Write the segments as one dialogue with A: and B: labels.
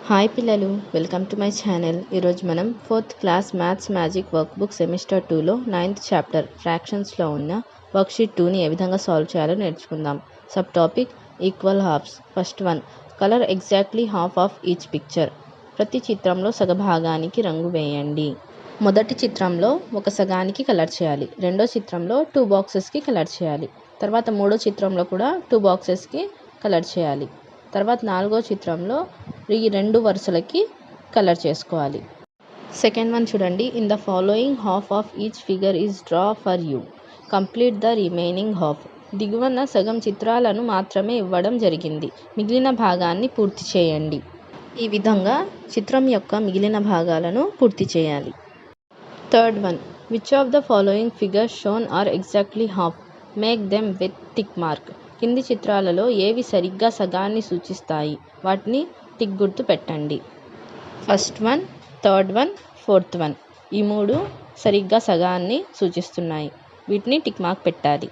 A: Hi పిల్లలు, welcome to my channel. ఈరోజు మనం 4th class maths magic workbook semester 2లో 9th చాప్టర్ ఫ్రాక్షన్స్లో ఉన్న వర్క్షీట్ 2ని ఏ విధంగా సాల్వ్ చేయాలో నేర్చుకుందాం. Sub topic equal halves. First one, colour exactly half of each picture. ప్రతి చిత్రంలో సగభాగానికి రంగు వేయండి. మొదటి చిత్రంలో ఒక సగానికి కలర్ చేయాలి, రెండో చిత్రంలో 2 బాక్సెస్కి కలర్ చేయాలి, తర్వాత మూడో చిత్రంలో కూడా 2 బాక్సెస్కి కలర్ చేయాలి, తర్వాత నాలుగో చిత్రంలో ఈ 2 వరుసలకి కలర్ చేసుకోవాలి. సెకండ్ వన్ చూడండి. In the following half of each figure is draw for you, complete the remaining half. దిగువన సగం చిత్రాలను మాత్రమే ఇవ్వడం జరిగింది, మిగిలిన భాగాన్ని పూర్తి చేయండి. ఈ విధంగా చిత్రం యొక్క మిగిలిన భాగాలను పూర్తి చేయాలి. Third one, which of the following figures shown are exactly half, make them with tick mark. కింది చిత్రాలలో ఏవి సరిగ్గా సగాన్ని సూచిస్తాయి, వాటిని టిక్ గుర్తు పెట్టండి. First one, third one, fourth one, ఈ మూడు సరిగ్గా సగాన్ని సూచిస్తున్నాయి, వీటిని టిక్ మార్క్ పెట్టాలి.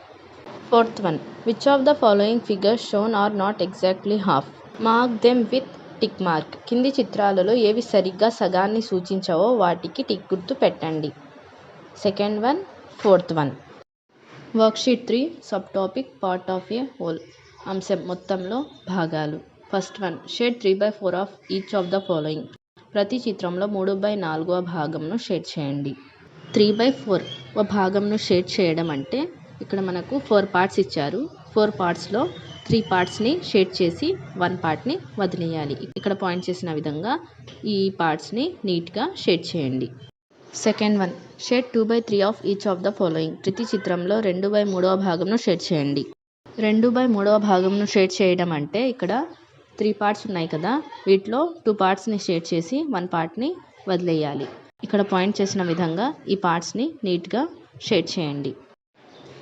A: Fourth one, which of the following figures shown are not exactly half, mark them with tick mark. కింది చిత్రాలలో ఏవి సరిగ్గా సగాన్ని సూచించవో వాటికి టిక్ గుర్తు పెట్టండి. Second one, fourth one. Worksheet 3 sub topic part of A whole. అంశం మొత్తంలో భాగాలు. First one, shade 3/4 of each of the following. ప్రతి చిత్రంలో 3/4వ భాగంను షేడ్ చేయండి. 3/4వ భాగంను షేడ్ చేయడం అంటే ఇక్కడ మనకు 4 పార్ట్స్ ఇచ్చారు. 4 పార్ట్స్లో 3 పార్ట్స్ని షేడ్ చేసి 1 పార్ట్ని వదిలేయాలి. ఇక్కడ పాయింట్ చేసిన విధంగా ఈ పార్ట్స్ని నీట్గా షేడ్ చేయండి. Second one, shade 2/3 of each of the following. ప్రతి చిత్రంలో 2/3వ భాగంను షేడ్ చేయండి. 2/3వ భాగంను షేడ్ చేయడం అంటే ఇక్కడ 3 పార్ట్స్ ఉన్నాయి కదా, వీటిలో 2 పార్ట్స్ని షేడ్ చేసి 1 పార్ట్ని వదిలేయాలి. ఇక్కడ పాయింట్ చేసిన విధంగా ఈ పార్ట్స్ని నీట్గా షేడ్ చేయండి.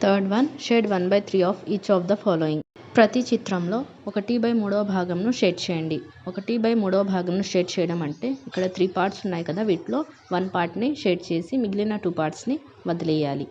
A: Third one, shade 1/3 of each of the following. ప్రతి చిత్రంలో 1/3వ భాగంను షేడ్ చేయండి. 1/3వ భాగంను షేడ్ చేయడం అంటే ఇక్కడ 3 పార్ట్స్ ఉన్నాయి కదా, వీటిలో 1 పార్ట్ని షేడ్ చేసి మిగిలిన 2 పార్ట్స్ని వదిలేయాలి.